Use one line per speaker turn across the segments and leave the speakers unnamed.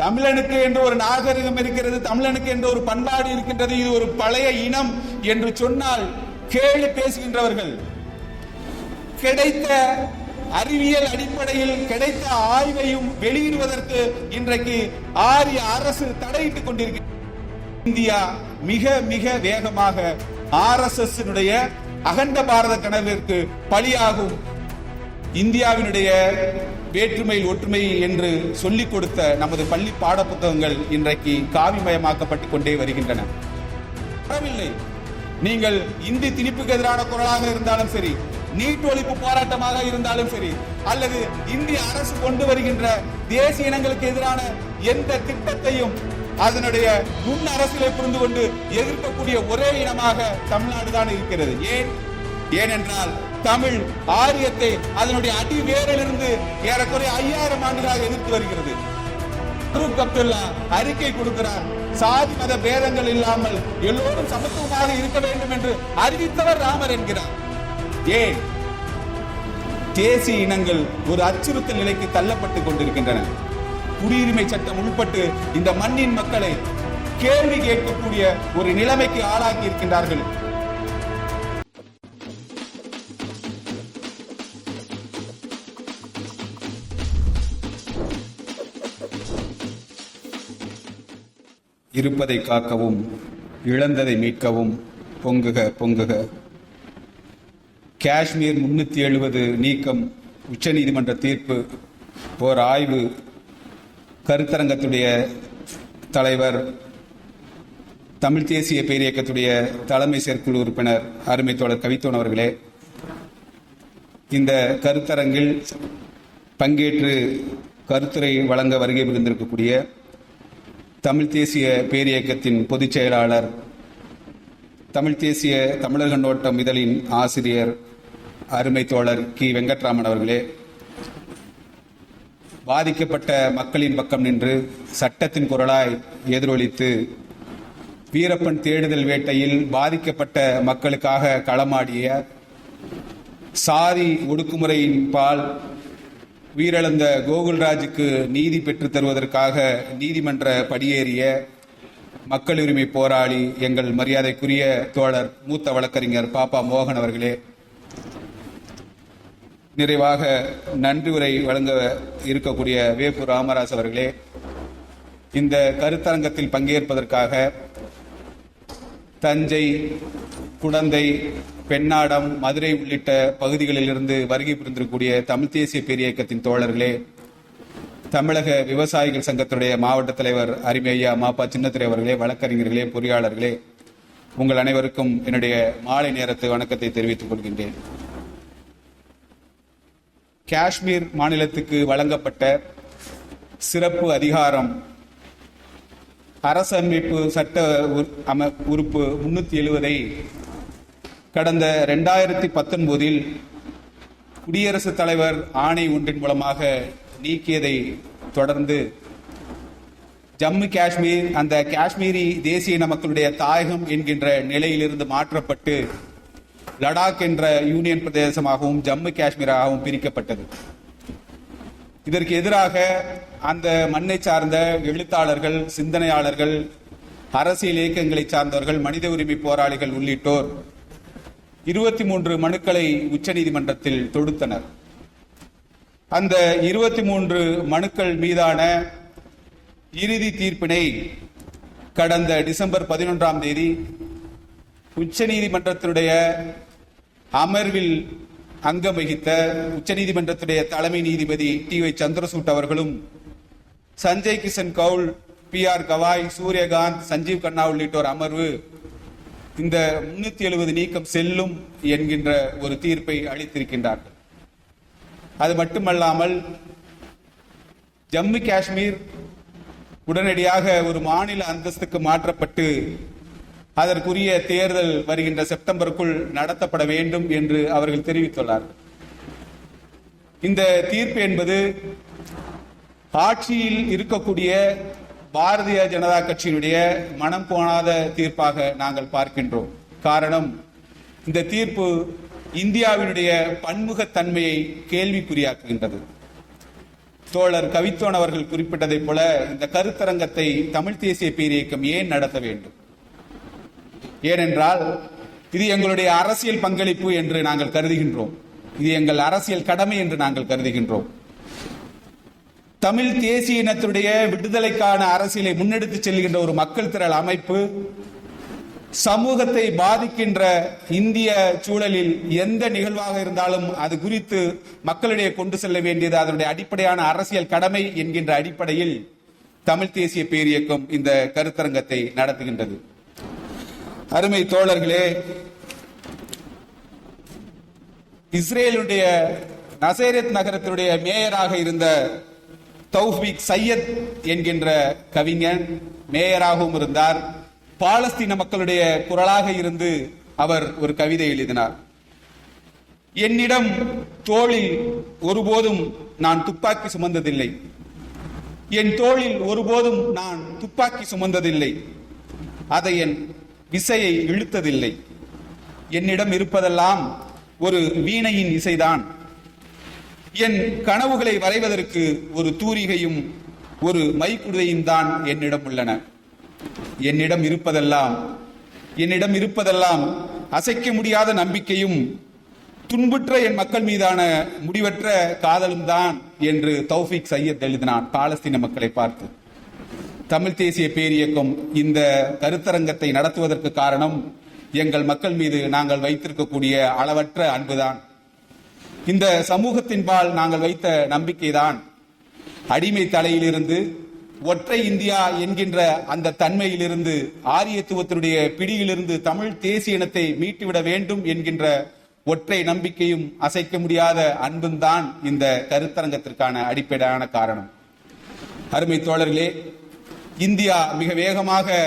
தமிழனுக்கு என்று ஒரு நாகரிகம் இருக்கிறது, தமிழனுக்கு என்று ஒரு பண்பாடு இருக்கின்றது, இது ஒரு பழைய இனம் என்று சொன்னால் கேள்வி பேசுகின்றவர்கள். கிடைத்த அறிவியல் அடிப்படையில் கிடைத்த ஆய்வையும் வெளியிடுவதற்கு இன்றைக்கு ஆரிய அரசு தடையிட்டுக் கொண்டிருக்கிறது. இந்தியா மிக மிக வேகமாக RSS அகண்ட பாரத கனவிற்கு பலியாகும். இந்தியாவினுடைய வேற்றுமையில் ஒற்றுமை என்று சொல்லிக் கொடுத்த நமது பள்ளி பாட புத்தகங்கள் இன்றைக்கு காவிமயமாக்கப்பட்டுக் கொண்டே வருகின்றன. நீங்கள் இந்தி திணிப்புக்கு எதிரான குரலாக இருந்தாலும் சரி, நீட் ஒழிப்பு போராட்டமாக இருந்தாலும் சரி, அல்லது இந்திய அரசு கொண்டு வருகின்ற தேசிய இனங்களுக்கு எதிரான எந்த திட்டத்தையும் அதனுடைய முன் அரசியலை புரிந்து கொண்டு எதிர்க்கக்கூடிய ஒரே இனமாக தமிழ்நாடு தான் இருக்கிறது. ஏனென்றால் தமிழ் ஆரியத்தை அதனுடைய அடி வேரிலிருந்து ஏறக்குறைய 5000 ஆண்டுகளாக எதிர்த்து வருகிறது. அப்துல்லா அறிக்கை கொடுக்கிறார், சாதி மத பேதங்கள் இல்லாமல் எல்லோரும் சமத்துவமாக இருக்க வேண்டும் என்று அறிவித்தவர் ராமர் என்கிறார். ஏன் தேசிய இனங்கள் ஒரு அச்சுறுத்தல் நிலைக்கு தள்ளப்பட்டுக் கொண்டிருக்கின்றன? குடியுரிமை சட்டம் உட்பட்டு இந்த மண்ணின் மக்களை கேள்வி கேட்கக்கூடிய ஒரு நிலைமைக்கு ஆளாக்கி இருக்கின்றார்கள். இருப்பதை காக்கவும் இழந்ததை மீட்கவும் பொங்குக பொங்குக. காஷ்மீர் 370 நீக்கம், உச்சநீதிமன்ற தீர்ப்பு, ஓர் ஆய்வு. கருத்தரங்கத்துடைய தலைவர், தமிழ் தேசிய பேரியக்கத்துடைய தலைமை செயற்குழு உறுப்பினர் அருமை தோழர் கவித்தோன் அவர்களே, இந்த கருத்தரங்கில் பங்கேற்று கருத்துரை வழங்க வருகை புரிந்திருக்கக்கூடிய தமிழ் தேசிய பேரியக்கத்தின் பொதுச் செயலாளர், தமிழ் தேசிய தமிழர் கண்ணோட்டம் இதழின் ஆசிரியர் அருமை தோழர் கி வெங்கட்ராமன் அவர்களே, பாதிக்கப்பட்ட மக்களின் பக்கம் நின்று சட்டத்தின் குரலாய் எதிரொலித்து வீரப்பன் தேடுதல் வேட்டையில் பாதிக்கப்பட்ட மக்களுக்காக களமாடிய, சாதி ஒடுக்குமுறையின் பால் உயிரிழந்த கோகுல்ராஜுக்கு நீதி பெற்று தருவதற்காக நீதிமன்ற படியேறிய மக்கள் உரிமை போராளி எங்கள் மரியாதைக்குரிய தோழர் மூத்த வழக்கறிஞர் பாப்பா மோகன் அவர்களே, நிறைவாக நன்றி உரை வழங்க இருக்கக்கூடிய வேப்பூர் ராமராஜ் அவர்களே, இந்த கருத்தரங்கத்தில் பங்கேற்பதற்காக தஞ்சை, குடந்தை, பெண்ணாடம், மதுரை உள்ளிட்ட பகுதிகளில் இருந்து வருகை புரிந்திருக்கக்கூடிய தமிழ் தேசிய பேரியக்கத்தின் தோழர்களே, தமிழக விவசாயிகள் சங்கத்துடைய மாவட்ட தலைவர் அருமையா மாப்பா சின்னத்துறை அவர்களே, வழக்கறிஞர்களே, பொறியாளர்களே, உங்கள் அனைவருக்கும் என்னுடைய மாலை நேரத்து வணக்கத்தை தெரிவித்துக் கொள்கின்றேன். காஷ்மீர் மாநிலத்துக்கு வழங்கப்பட்ட சிறப்பு அதிகாரம் அரசமைப்பு சட்ட உறுப்பு 370 கடந்த 2019 குடியரசுத் தலைவர் ஆணை ஒன்றின் மூலமாக நீக்கியதை தொடர்ந்து ஜம்மு காஷ்மீர் அந்த காஷ்மீரி தேசிய இன மக்களுடைய தாயகம் என்கின்ற நிலையிலிருந்து மாற்றப்பட்டு லடாக் என்ற யூனியன் பிரதேசமாகவும் ஜம்மு காஷ்மீராகவும் பிரிக்கப்பட்டது. இதற்கு எதிராக அந்த மண்ணை சார்ந்த எழுத்தாளர்கள், சிந்தனையாளர்கள், அரசியல் இயக்கங்களை சார்ந்தவர்கள், மனித உரிமை போராளிகள் உள்ளிட்டோர் 23 மனுக்களை உச்சநீதிமன்றத்தில் தொடுத்தனர். அந்த 23 மனுக்கள் மீதான இறுதி தீர்ப்பினை கடந்த டிசம்பர் 11 உச்சநீதிமன்றத்தினுடைய அமர்வில் அங்கம் வகித்த உச்சநீதிமன்றத்துடைய தலைமை நீதிபதி டி.ஒய். சந்திரசூட் அவர்களும், சஞ்சய் கிஷன் கவுல், பி.ஆர். கவாய், சூரியகாந்த், சஞ்சீவ் கண்ணா உள்ளிட்டோர் அமர்வு இந்த 370 நீக்கம் செல்லும் என்கின்ற ஒரு தீர்ப்பை அளித்திருக்கின்றார்கள். அது மட்டுமல்லாமல் ஜம்மு காஷ்மீர் உடனடியாக ஒரு மாநில அந்தஸ்துக்கு மாற்றப்பட்டு அதற்குரிய தேர்தல் வருகின்ற செப்டம்பருக்குள் நடத்தப்பட வேண்டும் என்று அவர்கள் தெரிவித்துள்ளார். இந்த தீர்ப்பு என்பது ஆட்சியில் இருக்கக்கூடிய பாரதிய ஜனதா கட்சியினுடைய மனம் போனாத தீர்ப்பாக நாங்கள் பார்க்கின்றோம். காரணம், இந்த தீர்ப்பு இந்தியாவினுடைய பன்முகத்தன்மையை கேள்விக்குறியாக்குகின்றது. தோழர் கவித்தோன் அவர்கள் குறிப்பிட்டதைப் போல இந்த கருத்தரங்கத்தை தமிழ் தேசிய பேரியக்கம் ஏன் நடத்த வேண்டும்? ஏனென்றால் இது எங்களுடைய அரசியல் பங்களிப்பு என்று நாங்கள் கருதுகின்றோம். இது எங்கள் அரசியல் கடமை என்று நாங்கள் கருதுகின்றோம். தமிழ் தேசிய இனத்துடைய விடுதலைக்கான அரசியலை முன்னெடுத்துச் செல்கின்ற ஒரு மக்கள் திரள் அமைப்பு சமூகத்தை பாதிக்கின்ற இந்திய சூழலில் எந்த நிகழ்வாக இருந்தாலும் அது குறித்து மக்களிடையே கொண்டு செல்ல வேண்டியது அதனுடைய அடிப்படையான அரசியல் கடமை என்கின்ற அடிப்படையில் தமிழ் தேசிய பேரியக்கம் இந்த கருத்தரங்கத்தை நடத்துகின்றது. அருமை தோழர்களே, இஸ்ரேலுடைய நசரேத் நகரத்தினுடைய மேயராக இருந்த தௌஃபீக் சையத் என்கின்ற கவிஞன் மேயராகவும் இருந்தார். பாலஸ்தீன மக்களுடைய குரலாக இருந்து அவர் ஒரு கவிதை எழுதினார். என்னிடம் தோளில் ஒருபோதும் நான் துப்பாக்கி சுமந்ததில்லை, என் தோளில் ஒருபோதும் நான் துப்பாக்கி சுமந்ததில்லை, அதை என் விசையை இழுத்ததில்லை, என்னிடம் இருப்பதெல்லாம் ஒரு வீணையின் இசைதான், என் கனவுகளை வரைவதற்கு ஒரு தூரிகையும் ஒரு மைக்குடுதையும் தான் என்னிடம் உள்ளன. என்னிடம் இருப்பதெல்லாம் அசைக்க முடியாத நம்பிக்கையும் துன்புற்ற என் மக்கள் மீதான முடிவற்ற காதலும் தான் என்று தௌஃபீக் சையத் எழுதினான் பாலஸ்தீன மக்களை பார்த்து. தமிழ் தேசிய பேரியக்கம் இந்த கருத்தரங்கத்தை நடத்துவதற்கு காரணம் எங்கள் மக்கள் மீது நாங்கள் வைத்திருக்கக்கூடிய அளவற்ற அன்புதான். இந்த சமூகத்தின்பால் நாங்கள் வைத்த நம்பிக்கைதான். அடிமை தலையிலிருந்து ஒற்றை இந்தியா என்கின்ற அந்த தன்மையிலிருந்து ஆரியத்துவத்தினுடைய பிடியிலிருந்து தமிழ் தேசிய இனத்தை மீட்டுவிட வேண்டும் என்கின்ற ஒற்றை நம்பிக்கையும் அசைக்க முடியாத அன்பும் தான் இந்த கருத்தரங்கத்திற்கான அடிப்படையான காரணம். அருமை தோழர்களே, இந்தியா மிக வேகமாக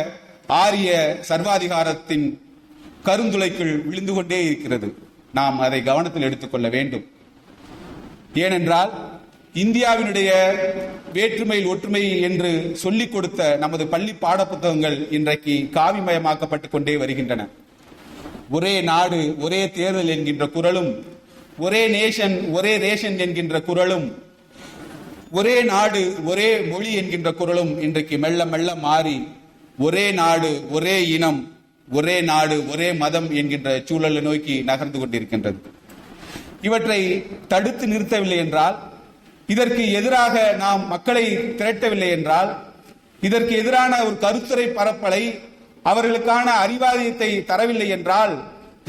ஆரிய சர்வாதிகாரத்தின் கருந்துளைக்குள் விழுந்து கொண்டே இருக்கிறது. நாம் அதை கவனத்தில் எடுத்துக்கொள்ள வேண்டும். ஏனென்றால் இந்தியாவினுடைய வேற்றுமையில் ஒற்றுமை என்று சொல்லிக் கொடுத்த நமது பள்ளி பாடப்புத்தகங்கள் இன்றைக்கு காவிமயமாக்கப்பட்டுக் கொண்டே வருகின்றன. ஒரே நாடு ஒரே தேர்தல் என்கின்ற குரலும், ஒரே நேஷன் ஒரே ரேஷன் என்கின்ற குரலும், ஒரே நாடு ஒரே மொழி என்கின்ற குரலும் இன்றைக்கு மெல்ல மெல்ல மாறி ஒரே நாடு ஒரே இனம் ஒரே நாடு ஒரே மதம் என்கின்ற சூழலை நோக்கி நகர்ந்து கொண்டிருக்கின்றது. இவற்றை தடுத்து நிறுத்தவில்லை என்றால், இதற்கு எதிராக நாம் மக்களை திரட்டவில்லை என்றால், இதற்கு எதிரான ஒரு கருத்துரை பரப்பலை அவர்களுக்கான அறிவாலயத்தை தரவில்லை என்றால்,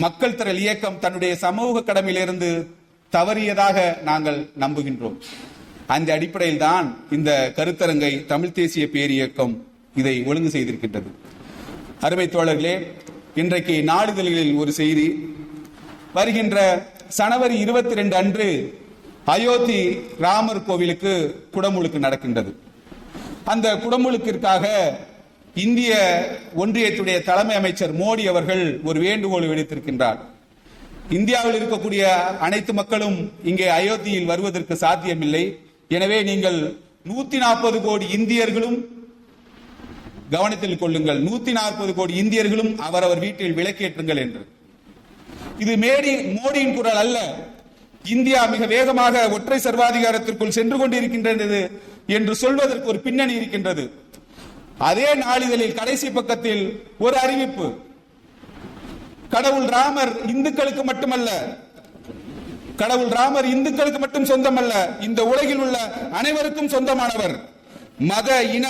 மக்கள் திரள் இயக்கம் தன்னுடைய சமூக கடமையிலிருந்து தவறியதாக நாங்கள் நம்புகின்றோம். அந்த அடிப்படையில் தான் இந்த கருத்தரங்கை தமிழ் தேசிய பேரியக்கம் இதை ஒழுங்கு செய்திருக்கின்றது. அருமை தோழர்களே, இன்றைக்கு நாளிதழ்களில் ஒரு செய்தி, வருகின்ற ஜனவரி 22 அன்று அயோத்தி ராமர் கோவிலுக்கு குடமுழுக்கு நடக்கின்றது. அந்த குடமுழுக்கிற்காக இந்திய ஒன்றியத்துடைய தலைமை அமைச்சர் மோடி அவர்கள் ஒரு வேண்டுகோள் விடுத்திருக்கின்றார். இந்தியாவில் இருக்கக்கூடிய அனைத்து மக்களும் இங்கே அயோத்தியில் வருவதற்கு சாத்தியமில்லை. எனவே நீங்கள் 140 கோடி இந்தியர்களும் கவனத்தில் கொள்ளுங்கள், 140 கோடி இந்தியர்களும் அவரவர் வீட்டில் விளக்கேற்றுங்கள் என்று. இது மோடியின் குரல் அல்ல. இந்தியா மிக வேகமாக ஒற்றை சர்வாதிகாரத்திற்குள் சென்று கொண்டிருக்கின்றது என்று சொல்வதற்கு ஒரு பின்னணி இருக்கின்றது. அதே நாளிதழில் கடைசி பக்கத்தில் ஒரு அறிவிப்பு, கடவுள் ராமர் இந்துக்களுக்கு மட்டுமல்ல, கடவுள் ராமர் இந்துக்களுக்கு மட்டும் சொந்தமல்ல, இந்த உலகில் உள்ள அனைவருக்கும் சொந்தமானவர். மத இன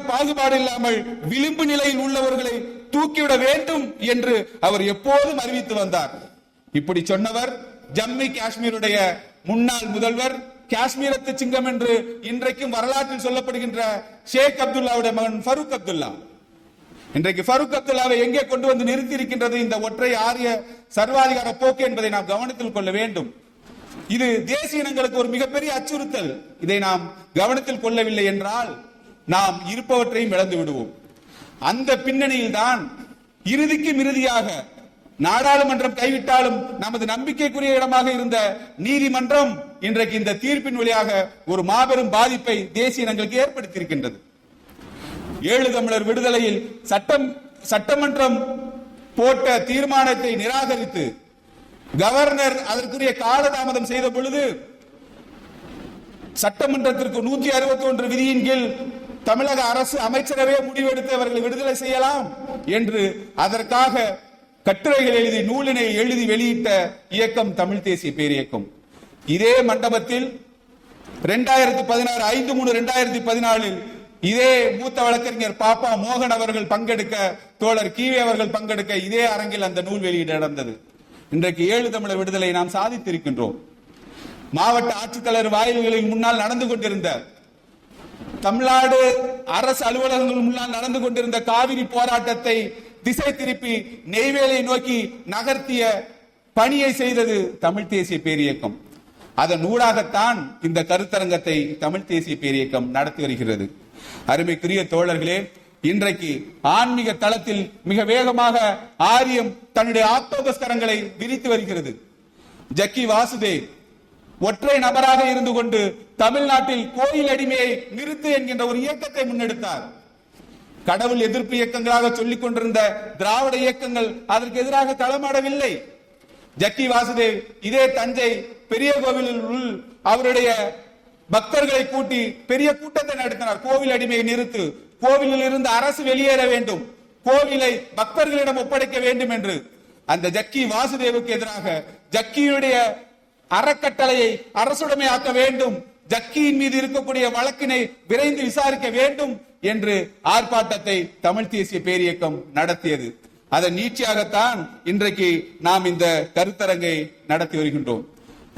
பாகுபாடு இல்லாமல் விளிம்பு நிலையில் உள்ளவர்களை தூக்கிவிட வேண்டும் என்று அவர் எப்போதும் அறிவித்து வந்தார். இப்படி சொன்னவர் ஜம்மு காஷ்மீருடைய முன்னாள் முதல்வர், காஷ்மீரத்து சிங்கம் என்று இன்றைக்கும் வரலாற்றில் சொல்லப்படுகின்ற ஷேக் அப்துல்லாவுடைய மகன் ஃபரூக் அப்துல்லா. இன்றைக்கு ஃபரூக் அப்துல்லாவை எங்கே கொண்டு வந்து நிறுத்தி இருக்கின்றது இந்த ஒற்றை ஆரிய சர்வாதிகார போக்கு என்பதை நாம் கவனத்தில் கொள்ள வேண்டும். இது தேசிய இனங்களுக்கு ஒரு மிகப்பெரிய அச்சுறுத்தல். இதை நாம் கவனத்தில் கொள்ளவில்லை என்றால் நாம் இருப்பவற்றையும் இழந்து விடுவோம். அந்த பின்னணியில் தான் இறுதிக்கும் இறுதியாக நாடாளுமன்றம் கைவிட்டாலும் நமது நம்பிக்கைக்குரிய இடமாக இருந்த நீதிமன்றம் இன்றைக்கு இந்த தீர்ப்பின் வழியாக ஒரு மாபெரும் பாதிப்பை தேசிய இனங்களுக்கு ஏற்படுத்தியிருக்கின்றது. 7 தமிழர் விடுதலையில் சட்டமன்றம் போட்ட தீர்மானத்தை நிராகரித்து கவர்னர் அதற்குரிய காலதாமதம் செய்த பொழுது சட்டமன்றத்திற்கு 161 விதியின் கீழ் தமிழக அரசு அமைச்சரவே முடிவெடுத்து அவர்களை விடுதலை செய்யலாம் என்று அதற்காக கட்டுரைகள் எழுதி நூலினை எழுதி வெளியிட்ட இயக்கம் தமிழ் தேசிய பேரியக்கம். இதே மண்டபத்தில் 2016 5/3/2014 இதே மூத்த வழக்கறிஞர் பாப்பா மோகன் அவர்கள் பங்கெடுக்க, தோழர் கீவே அவர்கள் பங்கெடுக்க இதே அரங்கில் அந்த நூல் வெளியீடு நடந்தது. இன்றைக்கு 7 தமிழர் விடுதலை நாம் சாதித்திருக்கின்றோம். மாவட்ட ஆட்சித்தலைவர் வாயில்களின் முன்னால் நடந்து கொண்டிருந்த, தமிழ்நாடு அரசு அலுவலகங்கள் முன்னால் நடந்து கொண்டிருந்த காவிரி போராட்டத்தை திசை திருப்பி நெய்வேலியை நோக்கி நகர்த்திய பணியை செய்தது தமிழ் தேசிய பேரியக்கம். அதன் ஊடாகத்தான் இந்த கருத்தரங்கத்தை தமிழ் தேசிய பேரியக்கம் நடத்தி வருகிறது. அருமைக்குரிய தோழர்களே, இன்றைக்கு ஆன்மீக தளத்தில் மிக வேகமாக ஆரியம் தன்னுடைய ஆக்டோபஸ் கரங்களை விரித்து வருகிறது. ஜக்கி வாசுதேவ் ஒற்றை நபராக இருந்து கொண்டு தமிழ்நாட்டில் கோயில் அடிமையை நிறுத்து என்கின்ற ஒரு இயக்கத்தை முன்னெடுத்தார். கடவுள் எதிர்ப்பு இயக்கங்களாக சொல்லிக் கொண்டிருந்த திராவிட இயக்கங்கள் அதற்கு எதிராக களமாடவில்லை. ஜக்கி வாசுதேவ் இதே தஞ்சை பெரிய கோவிலில் அவருடைய பக்தர்களை கூட்டி பெரிய கூட்டத்தை நடத்தினார். கோவில் அடிமையை நிறுத்து, கோவிலில் இருந்து அரசு வெளியேற வேண்டும், கோவிலை பக்தர்களிடம் ஒப்படைக்க வேண்டும் என்று. அந்த ஜக்கி வாசுதேவுக்கு எதிராக ஜக்கியுடைய அறக்கட்டளையை அரசுடைமையாக்க வேண்டும், ஜக்கியின் மீது இருக்கக்கூடிய வழக்கினை விரைந்து விசாரிக்க வேண்டும் என்று ஆர்ப்பாட்டத்தை தமிழ் தேசிய பேரியக்கம் நடத்தியது. அதன் நீட்சியாகத்தான் இன்றைக்கு நாம் இந்த கருத்தரங்கை நடத்தி வருகின்றோம்.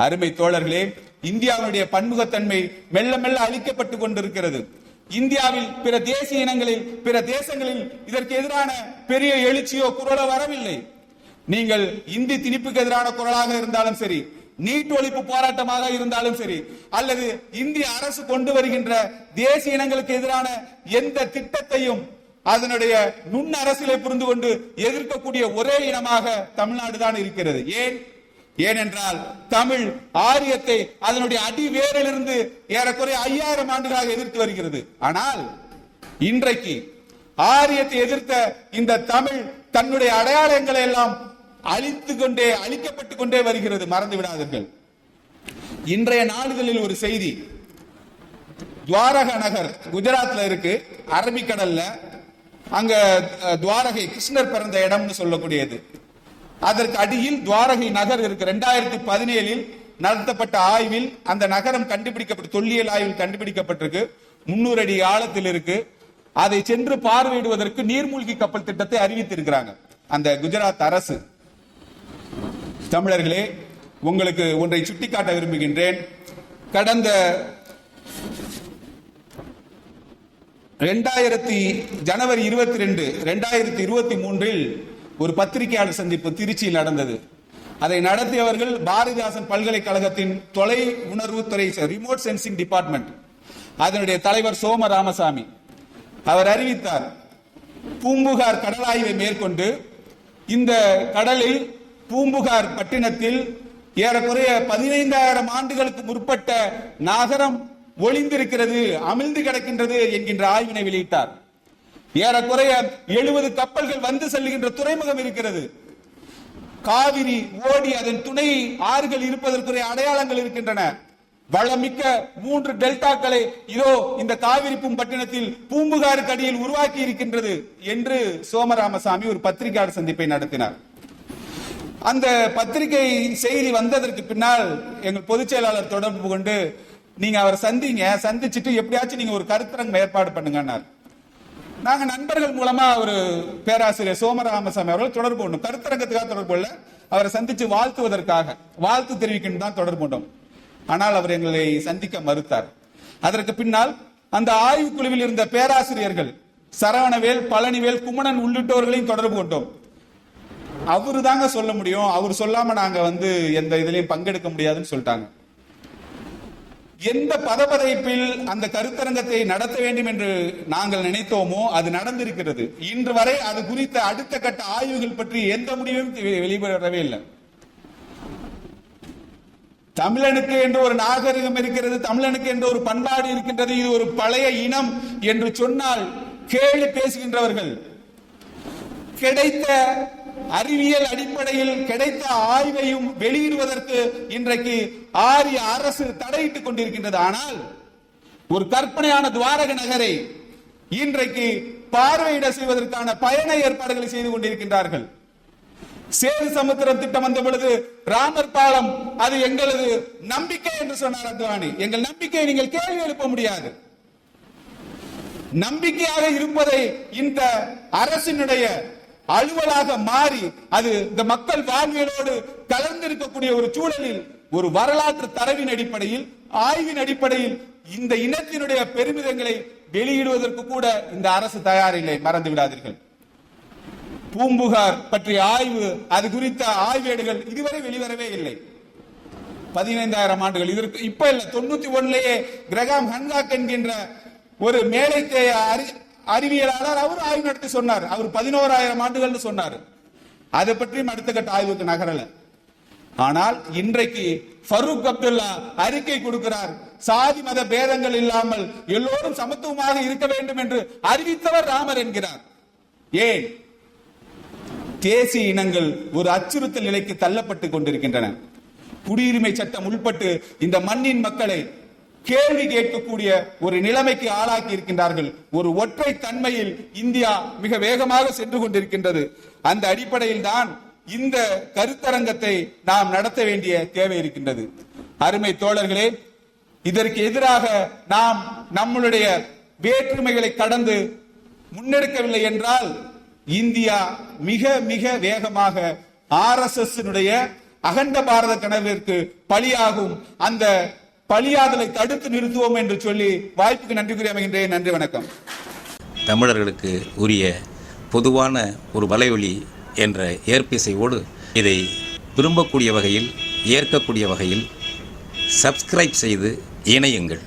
அருமை தோழர்களே, இந்தியாவுடைய பன்முகத்தன்மை மெல்ல மெல்ல அழிக்கப்பட்டுக் கொண்டிருக்கிறது. இந்தியாவில் பிற தேசிய இனங்களில் பிற தேசங்களில் இதற்கு எதிரான பெரிய எழுச்சியோ குரலோ வரவில்லை. நீங்கள் இந்தி திணிப்புக்கு எதிரான குரலாக இருந்தாலும் சரி, நீட் ஒழிப்பு போராட்டமாக இருந்தாலும் சரி, அல்லது இந்திய அரசு கொண்டு வருகின்ற தேசிய இனங்களுக்கு எதிரான எந்த திட்டத்தையும் அதனுடைய நுண் அரசியலை புரிந்து கொண்டு எதிர்க்கக்கூடிய ஒரே இனமாக தமிழ்நாடு தான் இருக்கிறது. ஏனென்றால் தமிழ் ஆரியத்தை அதனுடைய அடி வேரிலிருந்து ஏறக்குறைய 5000 ஆண்டுகளாக எதிர்த்து வருகிறது. ஆனால் இன்றைக்கு ஆரியத்தை எதிர்த்த இந்த தமிழ் தன்னுடைய அடையாளங்களை எல்லாம் அழிக்கப்பட்டுக் கொண்டே வருகிறது. மறந்து விடாதீர்கள். இன்றைய நாளிதழில் ஒரு செய்தி, துவாரகா நகர் குஜராத்ல இருக்கு, அரபிக்கடல்ல, அங்க துவாரகை கிருஷ்ணர் பிறந்த இடம்னு சொல்லக்கூடியது. அதற்கு அடியில் துவாரகை நகர் இருக்கு. 2017 நடத்தப்பட்ட ஆய்வில் அந்த நகரம் கண்டுபிடிக்கப்பட்டு, தொல்லியல் ஆய்வில் கண்டுபிடிக்கப்பட்டிருக்கு. 300 அடி ஆழத்தில் இருக்கு. அதை சென்று பார்வையிடுவதற்கு நீர்மூழ்கி கப்பல் திட்டத்தை அறிவித்திருக்கிறாங்க அந்த குஜராத் அரசு. தமிழர்களே, உங்களுக்கு ஒன்றை சுட்டிக்காட்ட விரும்புகின்றேன். கடந்த ஜனவரி 22, 2023 ஒரு பத்திரிகையாளர் சந்திப்பு திருச்சியில் நடந்தது. அதை நடத்தியவர்கள் பாரதிதாசன் பல்கலைக்கழகத்தின் தொலை உணர்வுத்துறை ரிமோட் சென்சிங் டிபார்ட்மெண்ட், அதனுடைய தலைவர் சோம ராமசாமி. அவர் அறிவித்தார், பூம்புகார் கடலாய்வை மேற்கொண்டு இந்த கடலில் பூம்புகார் பட்டினத்தில் ஏறக்குறைய 15000 ஆண்டுகளுக்கு முற்பட்ட நகரம் ஒளிந்திருக்கிறது, அமிழ்ந்து கிடக்கின்றது என்கின்ற ஆய்வினை வெளியிட்டார். ஏறக்குறைய 70 கப்பல்கள் வந்து செல்லுகின்ற துறைமுகம் இருக்கிறது. காவிரி ஓடி அதன் துணை ஆறுகள் இருப்பதற்குரிய அடையாளங்கள் இருக்கின்றன. வளமிக்க 3 டெல்டாக்களை இதோ இந்த காவிரி பூம்பட்டினத்தில் பூம்புகாருக்கு அடியில் உருவாக்கி இருக்கின்றது என்று சோமராமசாமி ஒரு பத்திரிகையாளர் சந்திப்பை நடத்தினார். அந்த பத்திரிகை செய்தி வந்ததற்கு பின்னால் எங்கள் பொதுச் செயலாளர் தொடர்பு கொண்டு, நீங்க அவரை சந்திச்சுட்டு எப்படியாச்சும் நீங்க ஒரு கருத்தரங்கம் ஏற்பாடு பண்ணுங்க. நாங்க நண்பர்கள் மூலமா ஒரு பேராசிரியர் சோமராமசாமி அவர்கள் தொடர்பு கொண்டோம். கருத்தரங்கத்துக்காக தொடர்பு கொள்ள, அவரை சந்திச்சு வாழ்த்துவதற்காக, வாழ்த்து தெரிவிக்கணும் தான் தொடர்பு கொண்டோம். ஆனால் அவர் எங்களை சந்திக்க மறுத்தார். அதற்கு பின்னால் அந்த ஆய்வுக்குழுவில் இருந்த பேராசிரியர்கள் சரவணவேல், பழனிவேல், குமணன் உள்ளிட்டோர்களையும் தொடர்பு கொண்டோம். அவரு தாங்க சொல்ல முடியும், அவர் சொல்லாம நாங்க எந்த இதுலயும் பங்கெடுக்க முடியாதுன்னு சொல்லிட்டாங்க. எந்த பதபதைப்பில் அந்த கருத்தரங்கத்தை நடத்த வேண்டும் என்று நாங்கள் நினைத்தோமோ அது நடந்திருக்கிறது. இன்று வரை அது குறித்த அடுத்த கட்ட ஆய்வுகள் பற்றி எந்த முடிவும் வெளிவரவே இல்லை. தமிழனுக்கு என்று ஒரு நாகரிகம் இருக்கிறது, தமிழனுக்கு என்று ஒரு பண்பாடு இருக்கின்றது, இது ஒரு பழைய இனம் என்று சொன்னால் கேள்வி பேசுகின்றவர்கள், கிடைத்த அறிவியல் அடிப்படையில் கிடைத்த ஆய்வையும் வெளியிடுவதற்கு இன்றைக்கு ஆரிய அரசு தடையிட்டுக் கொண்டிருக்கின்றது. ஆனால் ஒரு கற்பனையான துவாரக நகரை இன்றைக்கு பார்வையிட செய்வதற்கான பயண ஏற்பாடுகளை செய்து கொண்டிருக்கின்றார்கள். சேது சமுத்திரம் திட்டம் வந்த பொழுது ராமர் பாலம் அது எங்களது நம்பிக்கை என்று சொன்னார் அத்வானி. எங்கள் நம்பிக்கையை நீங்கள் கேள்வி எழுப்ப முடியாது. நம்பிக்கையாக இருப்பதை இந்த அரசினுடைய அலுவலாக மாறி அது இந்த மக்கள் வாழ்வியலோடு கலந்திருக்கக்கூடிய ஒரு சூழலில் ஒரு வரலாற்று தரவின் அடிப்படையில் ஆய்வின் அடிப்படையில் இந்த இனத்தினுடைய பெருமிதங்களை வெளியிடுவதற்கு கூட இந்த அரசு தயாரில்லை. மறந்து விடாதீர்கள். பூம்புகார் பற்றிய ஆய்வு, அது குறித்த ஆய்வேடுகள் இதுவரை வெளிவரவே இல்லை. 15,000 ஆண்டுகள் இதற்கு இப்ப இல்ல, 91 கிரகாம் ஹன்காக் என்கின்ற ஒரு மேலைத்தேய அறிவியலாளர் அவர் ஆய்வு நடத்தி சொன்னார். அவர் 11,000 ஆண்டுகள் சொன்னார். அதை பற்றியும் அடுத்த கட்ட ஆய்வுக்கு நகரல. ஆனால் இன்றைக்கு ஃபரூக் அப்துல்லா அறிக்கை கொடுக்கிறார். சாதி மத பேதங்கள் இல்லாமல் எல்லோரும் சமத்துவமாக இருக்க வேண்டும் என்று அறிவித்தவர் ராமர் என்கிறார். ஏன்? தேசிய இனங்கள் ஒரு அச்சுறுத்தல் நிலைக்கு தள்ளப்பட்டு கொண்டிருக்கின்றன. குடியுரிமை சட்டம் உள்பட்டு இந்த மண்ணின் மக்களை கேள்வி கேட்கக்கூடிய ஒரு நிலைமைக்கு ஆளாக்கி இருக்கின்றார்கள். ஒரு ஒற்றை தன்மையில் இந்தியா மிக வேகமாக சென்று கொண்டிருக்கின்றது. அந்த அடிப்படையில் தான் இந்த கருத்தரங்கத்தை நாம் நடத்த வேண்டிய தேவை இருக்கின்றது. அருமை தோழர்களே, இதற்கு எதிராக நாம் நம்மளுடைய வேற்றுமைகளை கடந்து முன்னெடுக்கவில்லை என்றால் இந்தியா மிக மிக வேகமாக RSS அகண்ட பாரத கனவிற்கு பலியாகும். அந்த பலியாதலை தடுத்து நிறுத்துவோம் என்று சொல்லி வாய்ப்புக்கு நன்றி கூறி அமைகின்றேன். நன்றி, வணக்கம்.
தமிழர்களுக்கு உரிய பொதுவான ஒரு வலைவலி என்ற ஏற்பிசையோடு இதை விரும்பக்கூடிய வகையில், ஏற்கக்கூடிய வகையில் சப்ஸ்கிரைப் செய்து இணையுங்கள்.